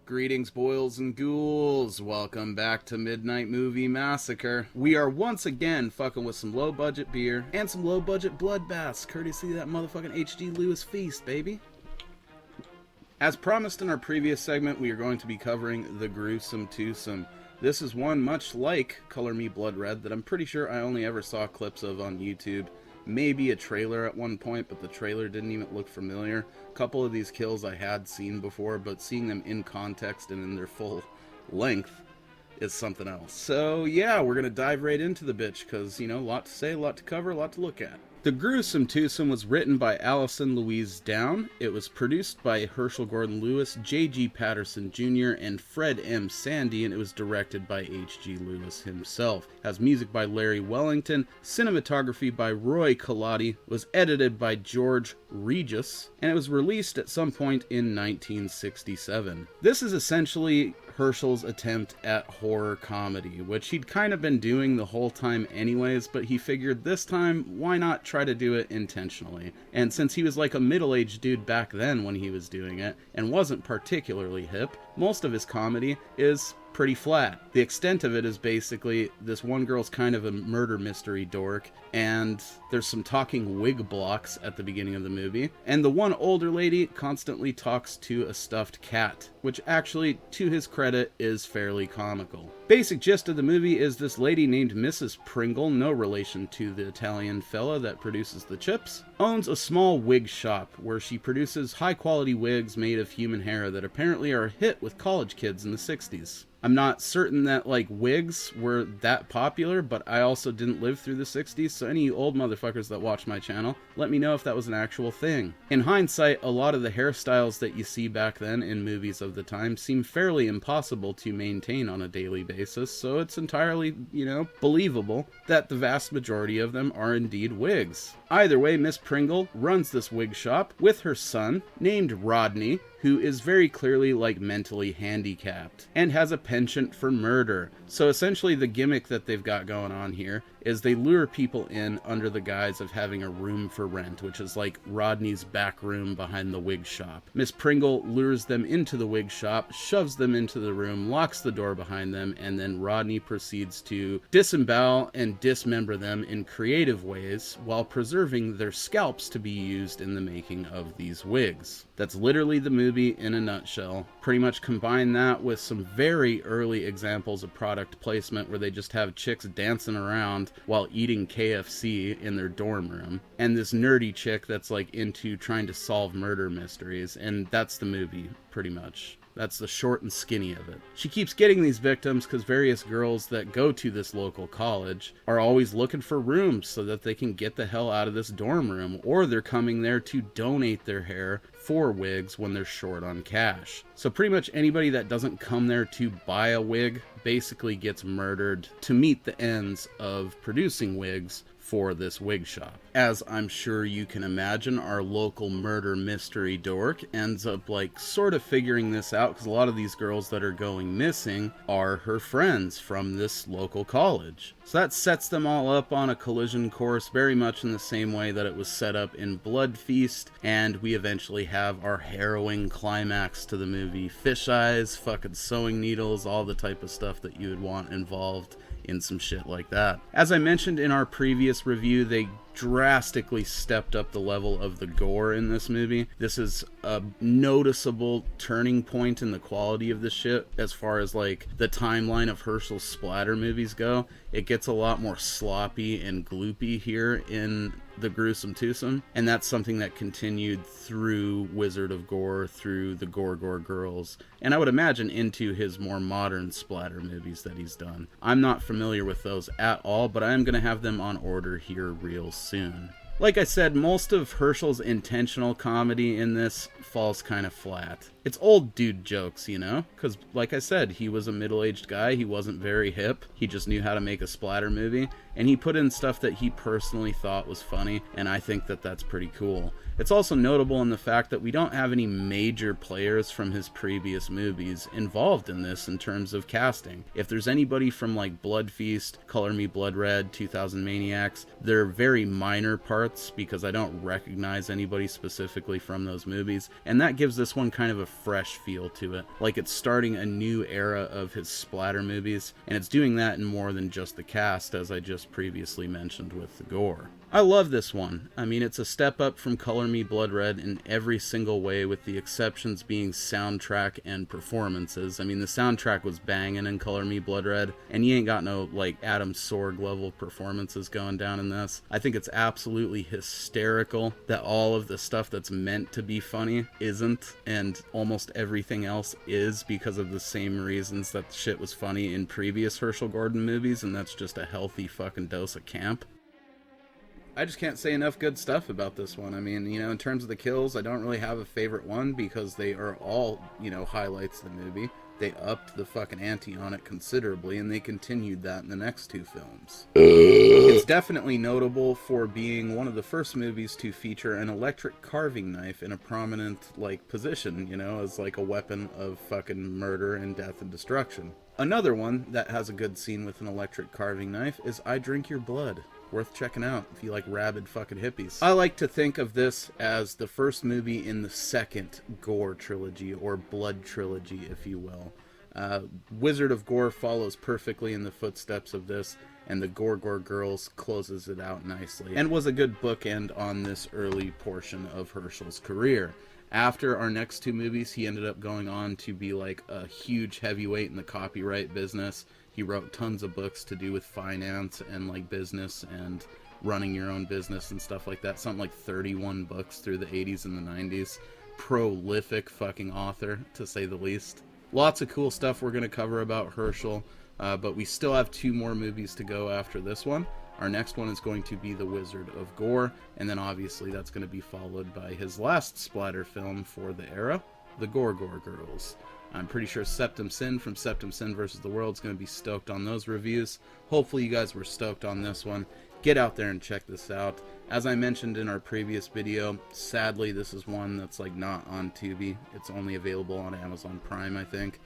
Greetings, boils and ghouls. Welcome back to Midnight Movie Massacre. We are once again fucking with some low-budget beer and some low-budget bloodbaths, courtesy of that motherfucking H.G. Lewis feast, baby. As promised in our previous segment, we are going to be covering the Gruesome Twosome. This is one much like Color Me Blood Red that I'm pretty sure I only ever saw clips of on YouTube. Maybe a trailer at one point, but the trailer didn't even look familiar. A couple of these kills I had seen before, but seeing them in context and in their full length is something else. So yeah, we're gonna dive right into the bitch, because, you know, a lot to say, a lot to cover, a lot to look at. The Gruesome Twosome was written by Allison Louise Down. It was produced by Herschel Gordon Lewis, J.G. Patterson Jr., and Fred M. Sandy, and it was directed by H.G. Lewis himself. It has music by Larry Wellington, cinematography by Roy Collodi, was edited by George Regis, and it was released at some point in 1967. This is essentially Herschel's attempt at horror comedy, which he'd kind of been doing the whole time anyways, but he figured this time, why not try to do it intentionally? And since he was like a middle-aged dude back then when he was doing it, and wasn't particularly hip, most of his comedy is pretty flat. The extent of it is basically this one girl's kind of a murder mystery dork, and there's some talking wig blocks at the beginning of the movie, and the one older lady constantly talks to a stuffed cat, which actually, to his credit, is fairly comical. Basic gist of the movie is this lady named Mrs. Pringle, no relation to the Italian fella that produces the chips, owns a small wig shop where she produces high-quality wigs made of human hair that apparently are a hit with college kids in the 60s. I'm not certain that, like, wigs were that popular, but I also didn't live through the 60s, so any old motherfuckers that watch my channel, let me know if that was an actual thing. In hindsight, a lot of the hairstyles that you see back then in movies of the time seem fairly impossible to maintain on a daily basis, so it's entirely, you know, believable that the vast majority of them are indeed wigs. Either way, Miss Pringle runs this wig shop with her son, named Rodney, who is very clearly, like, mentally handicapped, and has a penchant for murder. So essentially the gimmick that they've got going on here is they lure people in under the guise of having a room for rent, which is like Rodney's back room behind the wig shop. Miss Pringle lures them into the wig shop, shoves them into the room, locks the door behind them, and then Rodney proceeds to disembowel and dismember them in creative ways while preserving their scalps to be used in the making of these wigs. That's literally the movie in a nutshell. Pretty much combine that with some very early examples of product placement where they just have chicks dancing around while eating KFC in their dorm room, and this nerdy chick that's like into trying to solve murder mysteries, and that's the movie, pretty much. That's the short and skinny of it. She keeps getting these victims because various girls that go to this local college are always looking for rooms so that they can get the hell out of this dorm room, or they're coming there to donate their hair for wigs when they're short on cash. So pretty much anybody that doesn't come there to buy a wig basically gets murdered to meet the ends of producing wigs for this wig shop. As I'm sure you can imagine, our local murder mystery dork ends up like sort of figuring this out, because a lot of these girls that are going missing are her friends from this local college. So that sets them all up on a collision course very much in the same way that it was set up in Blood Feast, and we eventually have our harrowing climax to the movie. Fish eyes, fucking sewing needles, all the type of stuff that you would want involved in some shit like that. As I mentioned in our previous review, they drastically stepped up the level of the gore in this movie. This is a noticeable turning point in the quality of the shit as far as like the timeline of Herschel's splatter movies go. It gets a lot more sloppy and gloopy here in the Gruesome Twosome, and that's something that continued through Wizard of Gore, through the Gore Girls, and I would imagine into his more modern splatter movies that he's done. I'm not familiar with those at all, but I am going to have them on order here real soon. Like I said, most of Herschel's intentional comedy in this falls kind of flat. It's old dude jokes, you know? Because, like I said, he was a middle-aged guy, he wasn't very hip, he just knew how to make a splatter movie, and he put in stuff that he personally thought was funny, and I think that that's pretty cool. It's also notable in the fact that we don't have any major players from his previous movies involved in this in terms of casting. If there's anybody from like Blood Feast, Color Me Blood Red, 2000 Maniacs, they're very minor parts because I don't recognize anybody specifically from those movies, and that gives this one kind of a fresh feel to it. Like it's starting a new era of his splatter movies, and it's doing that in more than just the cast, as I just previously mentioned with the gore. I love this one. I mean, it's a step up from Color Me Blood Red in every single way, with the exceptions being soundtrack and performances. I mean, the soundtrack was banging in Color Me Blood Red, and you ain't got no, like, Adam Sorg level performances going down in this. I think it's absolutely hysterical that all of the stuff that's meant to be funny isn't, and almost everything else is, because of the same reasons that shit was funny in previous Herschel Gordon movies, and that's just a healthy fucking dose of camp. I just can't say enough good stuff about this one. I mean, you know, in terms of the kills, I don't really have a favorite one because they are all, you know, highlights of the movie. They upped the fucking ante on it considerably, and they continued that in the next two films. It's definitely notable for being one of the first movies to feature an electric carving knife in a prominent, like, position, you know, as like a weapon of fucking murder and death and destruction. Another one that has a good scene with an electric carving knife is I Drink Your Blood. Worth checking out if you like rabid fucking hippies. I like to think of this as the first movie in the second gore trilogy, or blood trilogy, if you will. Wizard of Gore follows perfectly in the footsteps of this, and the Gore Girls closes it out nicely, and was a good bookend on this early portion of Herschel's career. After our next two movies, he ended up going on to be like a huge heavyweight in the copyright business. He wrote tons of books to do with finance and like business and running your own business and stuff like that. Something like 31 books through the 80s and the 90s. Prolific fucking author, to say the least. Lots of cool stuff we're going to cover about Herschel, but we still have two more movies to go after this one. Our next one is going to be The Wizard of Gore, and then obviously that's going to be followed by his last splatter film for the era, The Gore Girls. I'm pretty sure Septum Sin from Septum Sin vs. the World is going to be stoked on those reviews. Hopefully you guys were stoked on this one. Get out there and check this out. As I mentioned in our previous video, sadly this is one that's like not on Tubi. It's only available on Amazon Prime, I think.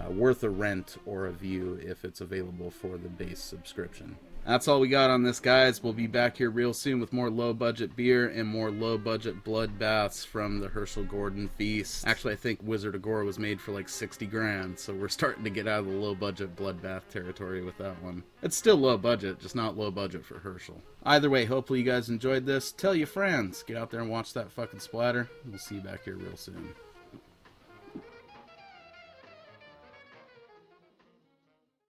Worth a rent or a view if it's available for the base subscription. That's all we got on this, guys. We'll be back here real soon with more low-budget beer and more low-budget bloodbaths from the Herschel Gordon feast. Actually, I think Wizard of Gore was made for like 60 grand, so we're starting to get out of the low-budget bloodbath territory with that one. It's still low-budget, just not low-budget for Herschel. Either way, hopefully you guys enjoyed this. Tell your friends. Get out there and watch that fucking splatter. We'll see you back here real soon.